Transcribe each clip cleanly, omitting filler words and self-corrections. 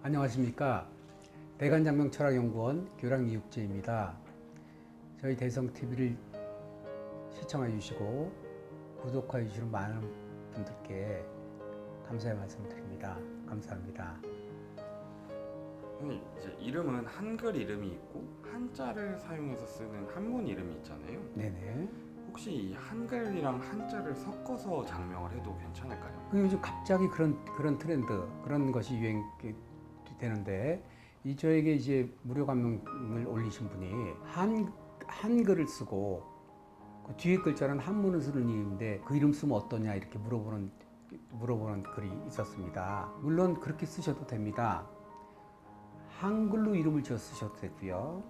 안녕하십니까. 대관장명철학연구원 교량이육재입니다. 저희 대성TV를 시청해 주시고 구독해 주시는 많은 분들께 감사의 말씀 드립니다. 감사합니다. 이제 이름은 한글 이름이 있고 한자를 사용해서 쓰는 한문 이름이 있잖아요. 네네. 혹시 이 한글이랑 한자를 섞어서 장명을 해도 괜찮을까요? 요즘 갑자기 그런 트렌드, 그런 것이 유행되는데, 저에게 이제 무료 감명을 올리신 분이 한글을 쓰고 그 뒤에 글자는 한문을 쓰는 이름인데 그 이름 쓰면 어떠냐 이렇게 물어보는 글이 있었습니다. 물론 그렇게 쓰셔도 됩니다. 한글로 이름을 지어 쓰셔도 되고요.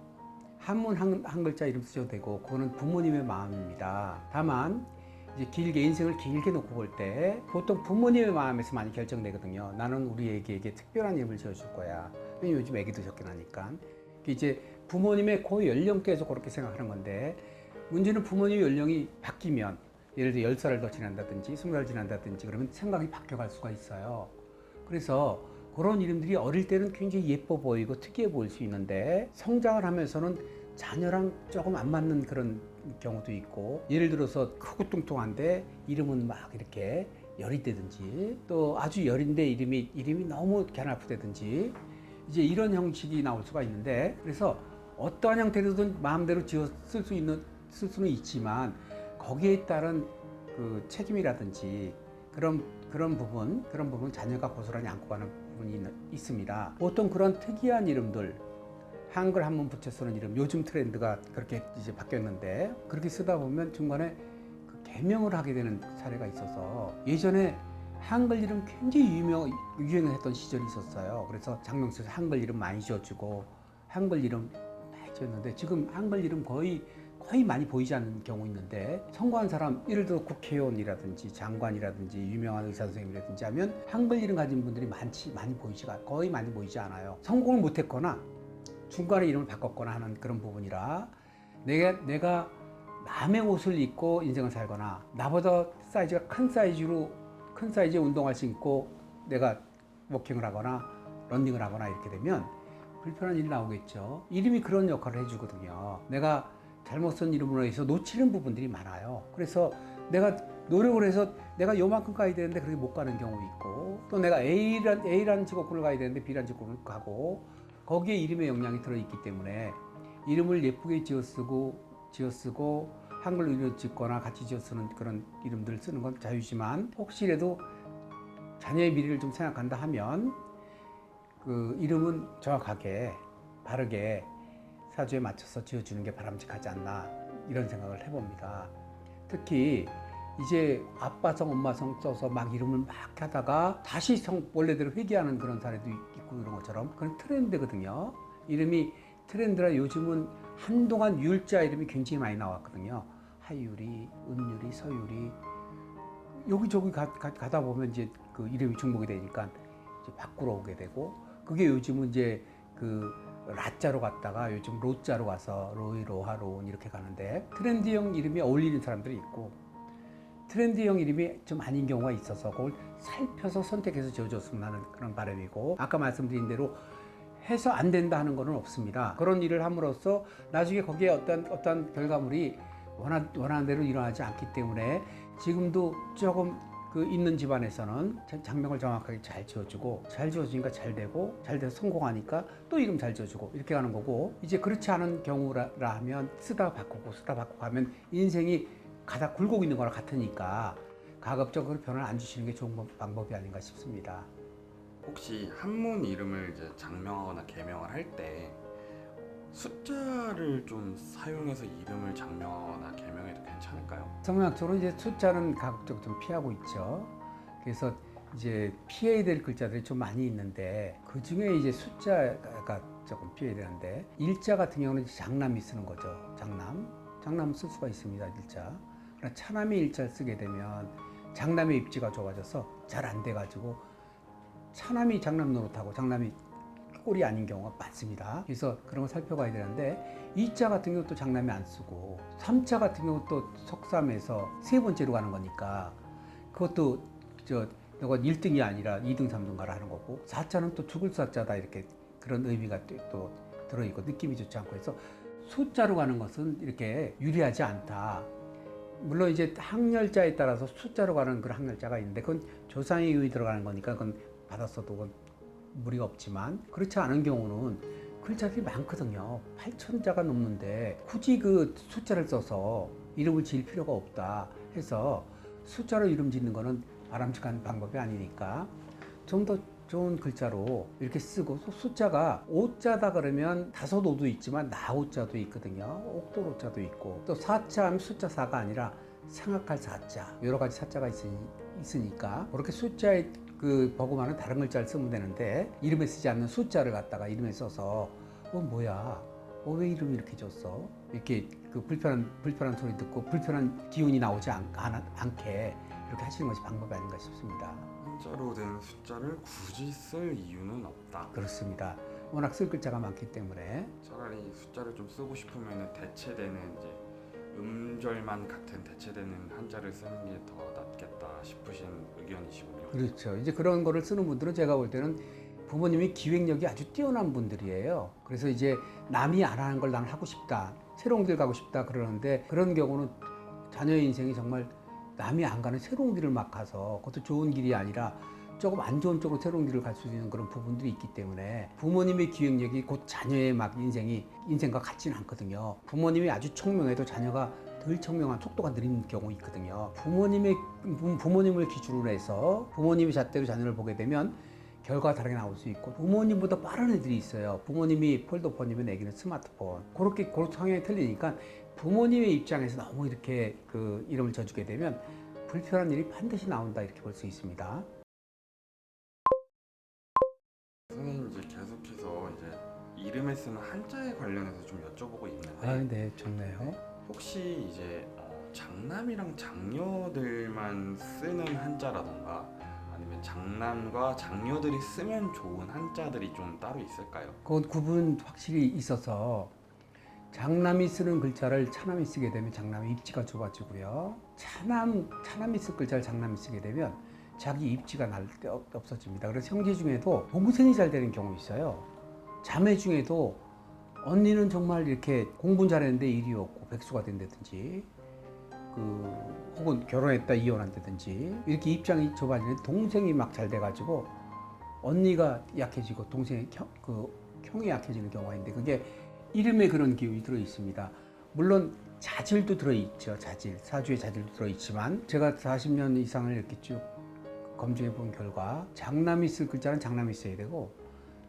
한문 한 글자 이름 쓰셔도 되고, 그거는 부모님의 마음입니다. 다만 이제 길게 인생을 길게 놓고 볼 때 보통 부모님의 마음에서 많이 결정되거든요. 나는 우리 애기에게 특별한 이름을 지어줄 거야. 왜냐면 요즘 애기도 적게 나니까. 이제 부모님의 그 연령대에서 그렇게 생각하는 건데, 문제는 부모님의 연령이 바뀌면, 예를 들어 10살을 더 지난다든지 20살 지난다든지 그러면 생각이 바뀌어갈 수가 있어요. 그래서 그런 이름들이 어릴 때는 굉장히 예뻐 보이고 특이해 보일 수 있는데, 성장을 하면서는 자녀랑 조금 안 맞는 그런 경우도 있고, 예를 들어서 크고 뚱뚱한데 이름은 막 이렇게 여릿대든지, 또 아주 여린데 이름이 너무 겨나프다든지, 이제 이런 형식이 나올 수가 있는데, 그래서 어떠한 형태로든 마음대로 지어 쓸 수는 있지만 거기에 따른 그 책임이라든지 그런 부분 자녀가 고스란히 안고 가는 부분이 있습니다. 보통 그런 특이한 이름들, 한글 한문 붙여 쓰는 이름, 요즘 트렌드가 그렇게 이제 바뀌었는데, 그렇게 쓰다 보면 중간에 그 개명을 하게 되는 사례가 있어서, 예전에 한글 이름 굉장히 유행했던 시절이 있었어요. 그래서 장명수에서 한글 이름 많이 지어주고 한글 이름 많이 지었는데, 지금 한글 이름 거의 많이 보이지 않는 경우 있는데, 성공한 사람, 예를 들어 국회의원이라든지 장관이라든지 유명한 의사 선생님이라든지 하면 한글 이름 가진 분들이 거의 많이 보이지 않아요. 성공을 못했거나 중간에 이름을 바꿨거나 하는 그런 부분이라, 내가 남의 옷을 입고 인생을 살거나, 나보다 사이즈가 큰 사이즈의 운동화를 신고 내가 워킹을 하거나 런닝을 하거나 이렇게 되면 불편한 일이 나오겠죠. 이름이 그런 역할을 해주거든요. 내가 잘못 쓴 이름으로 해서 놓치는 부분들이 많아요. 그래서 내가 노력을 해서 내가 요만큼 가야 되는데 그렇게 못 가는 경우 있고, 또 내가 A라는 직업군을 가야 되는데 B라는 직업군을 가고, 거기에 이름의 영향이 들어있기 때문에 이름을 예쁘게 지어 쓰고 한글로 이름 짓거나 같이 지어 쓰는 그런 이름들을 쓰는 건 자유지만, 혹시라도 자녀의 미래를 좀 생각한다 하면 그 이름은 정확하게 바르게 사주에 맞춰서 지어주는 게 바람직하지 않나, 이런 생각을 해봅니다. 특히 이제 아빠성 엄마성 써서 막 이름을 막 하다가 다시 원래대로 회귀하는 그런 사례도 있고, 이런 것처럼 그런 트렌드거든요. 이름이 트렌드라 요즘은 한동안 율자 이름이 굉장히 많이 나왔거든요. 하유리, 은유리, 서유리, 여기저기 가다 보면 이제 그 이름이 중복이 되니까 이제 바꾸러 오게 되고, 그게 요즘은 이제 그 라자로 갔다가 요즘 로자로 가서 로이, 로하, 로운 이렇게 가는데, 트렌드형 이름이 어울리는 사람들이 있고 트렌드형 이름이 좀 아닌 경우가 있어서 그걸 살펴서 선택해서 지어줬으면 하는 그런 바람이고, 아까 말씀드린 대로 해서 안 된다 하는 거는 없습니다. 그런 일을 함으로써 나중에 거기에 어떤 결과물이 원하는 대로 일어나지 않기 때문에, 지금도 조금 그 있는 집안에서는 장명을 정확하게 잘 지어주니까 잘 돼서 성공하니까 또 이름 잘 지어주고 이렇게 가는 거고, 이제 그렇지 않은 경우라 하면 쓰다 바꾸고 하면 인생이 가다 굴곡 있는 거랑 같으니까 가급적으로 변화를 안 주시는 게 좋은 방법이 아닌가 싶습니다. 혹시 한문 이름을 이제 장명하거나 개명을 할 때 숫자를 좀 사용해서 이름을 장명하거나 개명해도 괜찮을까요? 성명학적으로 이제 숫자는 가급적 좀 피하고 있죠. 그래서 이제 피해야 될 글자들이 좀 많이 있는데, 그 중에 이제 숫자가 조금 피해야 되는데, 일자 같은 경우는 장남이 쓰는 거죠. 장남 쓸 수가 있습니다. 일자. 그러나 차남이 일자를 쓰게 되면 장남의 입지가 좁아져서 잘 안 돼가지고 차남이 장남 노릇하고 장남이 꼴이 아닌 경우가 많습니다. 그래서 그런 거 살펴봐야 되는데, 2자 같은 경우 또 장남이 안 쓰고, 3자 같은 경우 또 속삼에서 세 번째로 가는 거니까 그것도 너가 1등이 아니라 2등, 3등 가라 하는 거고, 사자는 또 죽을 사자다 이렇게 그런 의미가 또 들어있고 느낌이 좋지 않고 해서 숫자로 가는 것은 이렇게 유리하지 않다. 물론 이제 항렬자에 따라서 숫자로 가는 그런 항렬자가 있는데 그건 조상의 의이 들어가는 거니까 그건 받았어도 그건 무리가 없지만, 그렇지 않은 경우는 글자들이 많거든요. 8,000자가 넘는데 굳이 그 숫자를 써서 이름을 지을 필요가 없다 해서 숫자로 이름 짓는 거는 바람직한 방법이 아니니까 좀 더 좋은 글자로 이렇게 쓰고, 또 숫자가 오자다 그러면 다섯 오도 있지만 나오자도 있거든요. 옥돌오자도 있고, 또 사자 하면 숫자 4가 아니라 생각할 사자, 여러 가지 사자가 있으니까 그렇게 숫자에 그 버금하는 다른 글자를 쓰면 되는데, 이름에 쓰지 않는 숫자를 갖다가 이름에 써서 뭐야, 왜 이름 이렇게 줬어? 이렇게 그 불편한 소리 듣고 불편한 기운이 나오지 않게 이렇게 하시는 것이 방법이 아닌가 싶습니다. 한자로 된 숫자를 굳이 쓸 이유는 없다. 그렇습니다. 워낙 쓸 글자가 많기 때문에. 차라리 숫자를 좀 쓰고 싶으면 대체되는 이제 음절만 같은 대체되는 한자를 쓰는 게 더 낫겠다 싶으신 의견이시군요. 그렇죠. 이제 그런 거를 쓰는 분들은 제가 볼 때는 부모님이 기획력이 아주 뛰어난 분들이에요. 그래서 이제 남이 안 하는 걸 나는 하고 싶다, 새로운 길 가고 싶다 그러는데, 그런 경우는 자녀의 인생이 정말 남이 안 가는 새로운 길을 막 가서, 그것도 좋은 길이 아니라 조금 안 좋은 쪽으로 새로운 길을 갈 수 있는 그런 부분들이 있기 때문에, 부모님의 기획력이 곧 자녀의 막 인생과 같지는 않거든요. 부모님이 아주 청명해도 자녀가 덜 청명한 속도가 느린 경우 있거든요. 부모님을 기준으로 해서 부모님의 잣대로 자녀를 보게 되면 결과가 다르게 나올 수 있고, 부모님보다 빠른 애들이 있어요. 부모님이 폴더폰이면 애기는 스마트폰. 그렇게 성향이 틀리니까 부모님의 입장에서 너무 이렇게 그 이름을 져주게 되면 불편한 일이 반드시 나온다, 이렇게 볼 수 있습니다. 선생님, 이제 계속해서 이제 이름에 쓰는 한자에 관련해서 좀 여쭤보고 있는데, 네, 좋네요. 혹시 이제 장남이랑 장녀들만 쓰는 한자라던가 아니면 장남과 장녀들이 쓰면 좋은 한자들이 좀 따로 있을까요? 그 구분 확실히 있어서, 장남이 쓰는 글자를 차남이 쓰게 되면 장남의 입지가 좁아지고요. 차남이 쓸 글자를 장남이 쓰게 되면 자기 입지가 날 데 없어집니다. 그래서 형제 중에도 동생이 잘 되는 경우 있어요. 자매 중에도 언니는 정말 이렇게 공부 잘했는데 일이 없고 백수가 된다든지, 혹은 결혼했다 이혼한다든지, 이렇게 입장이 좁아지는 동생이 막 잘 돼가지고 언니가 약해지고 형이 약해지는 경우가 있는데, 그게 이름에 그런 기운이 들어 있습니다. 물론 자질도 들어 있죠. 사주에 자질도 들어 있지만, 제가 40년 이상을 이렇게 쭉 검증해 본 결과, 장남이 쓸 글자는 장남이 써야 되고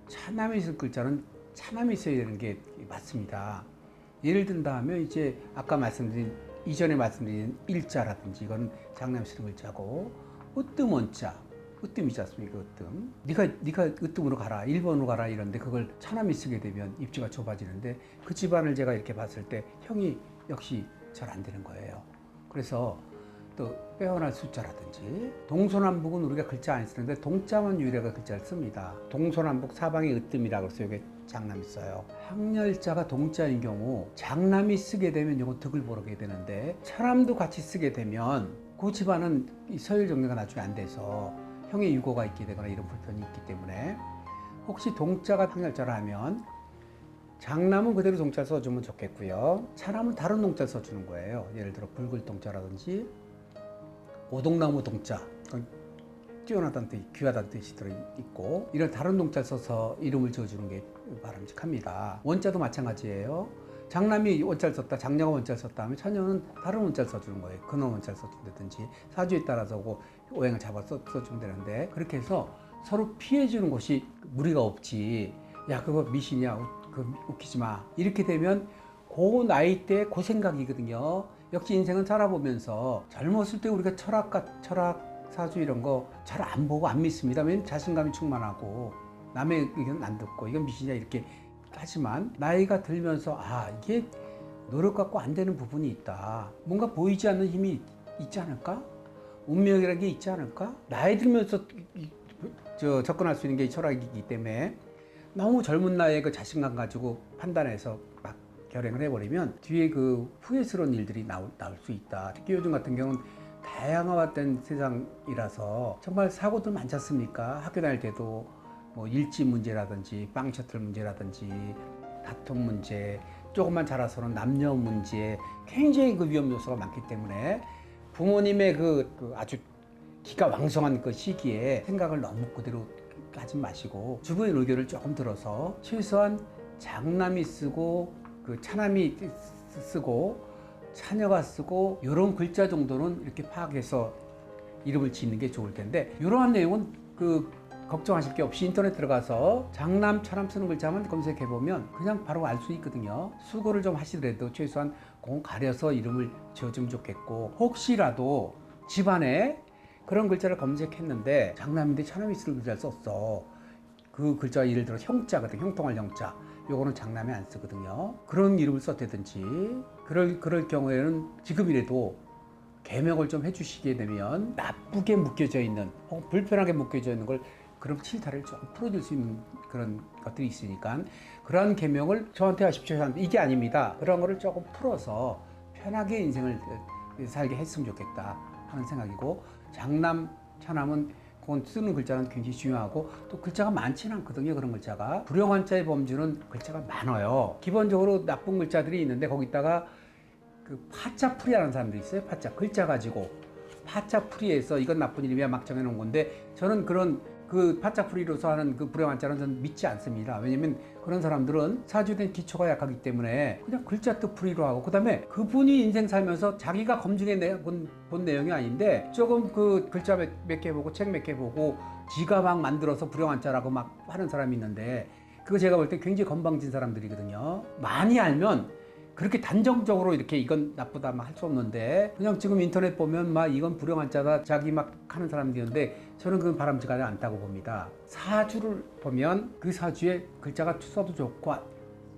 차남이 쓸 글자는 차남이 써야 되는 게 맞습니다. 예를 든다면 이제 이전에 말씀드린 일자라든지, 이건 장남이 쓰는 글자고, 으뜸원자, 으뜸이지 않습니까? 으뜸. 네가 으뜸으로 가라, 1번으로 가라 이런데, 그걸 차남이 쓰게 되면 입지가 좁아지는데, 그 집안을 제가 이렇게 봤을 때 형이 역시 잘 안 되는 거예요. 그래서 또 빼어날 숫자라든지, 동서남북은 우리가 글자 안 쓰는데 동자만 유일하게 글자를 씁니다. 동서남북 사방이 으뜸이라고 해서 여기 장남이 써요. 항렬자가 동자인 경우 장남이 쓰게 되면 이거 득을 보게 되는데, 차남도 같이 쓰게 되면 그 집안은 이 서열 정리가 나중에 안 돼서 형의 유고가 있게 되거나 이런 불편이 있기 때문에, 혹시 동자가 항렬자라 하면 장남은 그대로 동자를 써주면 좋겠고요. 차남은 다른 동자를 써주는 거예요. 예를 들어 붉을 동자라든지 오동나무 동자, 뛰어나다는 뜻, 귀하다는 뜻이 들어있고, 이런 다른 동자를 써서 이름을 지어주는 게 바람직합니다. 원자도 마찬가지예요. 장남이 원자를 썼다, 장녀가 원자를 썼다 하면 차녀는 다른 원자를 써주는 거예요. 근원 원자를 써준다든지, 사주에 따라서 오행을 잡아서 써주면 되는데, 그렇게 해서 서로 피해주는 것이 무리가 없지. 야, 그거 미신이야, 웃기지 마, 이렇게 되면 그 나이 때 그 생각이거든요. 역시 인생은 살아보면서, 젊었을 때 우리가 철학, 사주 이런 거 잘 안 보고 안 믿습니다. 왜냐면 자신감이 충만하고 남의 의견 안 듣고 이건 미신이야 이렇게 하지만, 나이가 들면서 이게 노력 갖고 안 되는 부분이 있다, 뭔가 보이지 않는 힘이 있지 않을까, 운명이라는 게 있지 않을까, 나이 들면서 접근할 수 있는 게 철학이기 때문에, 너무 젊은 나이에 그 자신감 가지고 판단해서 막 결행을 해버리면 뒤에 그 후회스러운 일들이 나올 수 있다. 특히 요즘 같은 경우는 다양화된 세상이라서 정말 사고들 많지 않습니까? 학교 다닐 때도 뭐 일지 문제라든지 빵 셔틀 문제라든지 다툼 문제, 조금만 자라서는 남녀 문제, 굉장히 그 위험 요소가 많기 때문에 부모님의 그 아주 기가 왕성한 그 시기에 생각을 너무 그대로 하지 마시고 주부의 의견을 조금 들어서 최소한 장남이 쓰고 그 차남이 쓰고 차녀가 쓰고 이런 글자 정도는 이렇게 파악해서 이름을 짓는 게 좋을 텐데 이러한 내용은 그 걱정하실 게 없이 인터넷 들어가서 장남, 차남 쓰는 글자만 검색해 보면 그냥 바로 알 수 있거든요. 수고를 좀 하시더라도 최소한 그건 가려서 이름을 지어주면 좋겠고 혹시라도 집안에 그런 글자를 검색했는데 장남인데 차남이 쓰는 글자를 썼어. 그 글자가 예를 들어 형자거든. 형통할 형자. 요거는 장남이 안 쓰거든요. 그런 이름을 썼다든지 그럴 경우에는 지금이라도 개명을 좀 해주시게 되면 나쁘게 묶여져 있는 혹은 불편하게 묶여져 있는 걸 그럼 칠타를 좀 풀어줄 수 있는 그런 것들이 있으니까 그러한 개명을 저한테 하십시오. 이게 아닙니다. 그런 거를 조금 풀어서 편하게 인생을 살게 했으면 좋겠다 하는 생각이고 장남, 차남은 그건 쓰는 글자는 굉장히 중요하고 또 글자가 많지는 않거든요. 그런 글자가 불용한자의 범주는 글자가 많아요. 기본적으로 나쁜 글자들이 있는데 거기다가 그 파자풀이라는 사람들이 있어요. 파자 글자 가지고 파자풀이에서 이건 나쁜 이름이야 막 정해놓은 건데 저는 그런 그 파자풀이로서 하는 그 불용한자는 저는 믿지 않습니다. 왜냐면 그런 사람들은 사주된 기초가 약하기 때문에 그냥 글자 뜻풀이로 하고 그다음에 그분이 인생 살면서 자기가 검증해 본 내용이 아닌데 조금 그 글자 몇 개 보고 책 몇 개 보고 지가 막 만들어서 불용한자라고 막 하는 사람이 있는데 그거 제가 볼 때 굉장히 건방진 사람들이거든요. 많이 알면 그렇게 단정적으로 이렇게 이건 나쁘다 막 할 수 없는데 그냥 지금 인터넷 보면 막 이건 불용한자다 자기 막 하는 사람들이 있는데 저는 그건 바람직하지 않다고 봅니다. 사주를 보면 그 사주에 글자가 써도 좋고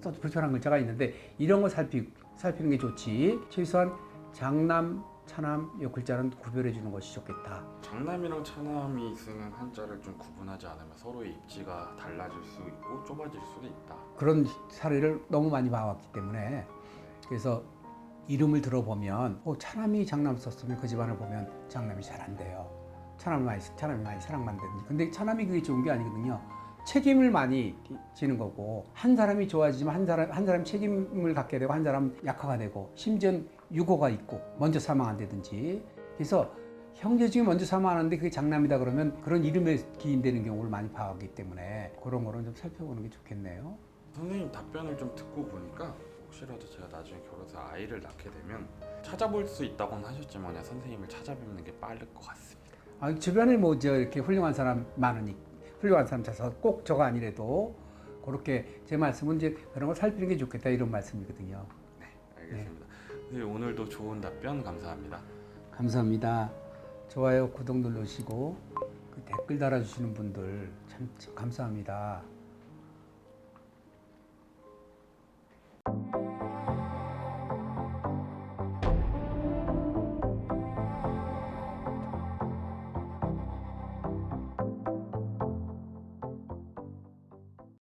써도 불편한 글자가 있는데 이런 거 살피는 게 좋지. 최소한 장남, 차남 이 글자는 구별해 주는 것이 좋겠다. 장남이랑 차남이 쓰는 한자를 좀 구분하지 않으면 서로의 입지가 달라질 수 있고 좁아질 수도 있다. 그런 사례를 너무 많이 봐왔기 때문에 그래서 이름을 들어보면 차남이 장남 썼으면 그 집안을 보면 장남이 잘 안 돼요. 차남이 많이 사랑만 되든지. 근데 차남이 그게 좋은 게 아니거든요. 책임을 많이 지는 거고 한 사람이 좋아지지만 한 사람 책임을 갖게 되고 한 사람 약화가 되고 심지어 유고가 있고 먼저 사망한다든지. 그래서 형제 중에 먼저 사망하는데 그게 장남이다 그러면 그런 이름에 기인되는 경우를 많이 봐왔기 때문에 그런 거는 좀 살펴보는 게 좋겠네요. 선생님 답변을 좀 듣고 보니까 혹시라도 제가 나중에 결혼해서 아이를 낳게 되면 찾아볼 수 있다고는 하셨지만 선생님을 찾아뵙는 게 빠를 것 같습니다. 주변에 뭐 이렇게 훌륭한 사람 많으니 훌륭한 사람 찾아서 꼭 저가 아니래도 그렇게 제 말씀은 이제 그런 걸 살피는 게 좋겠다 이런 말씀이거든요. 네, 알겠습니다. 선생님 오늘도 좋은 답변 감사합니다. 감사합니다. 좋아요, 구독 눌러주시고 그 댓글 달아주시는 분들 참 감사합니다.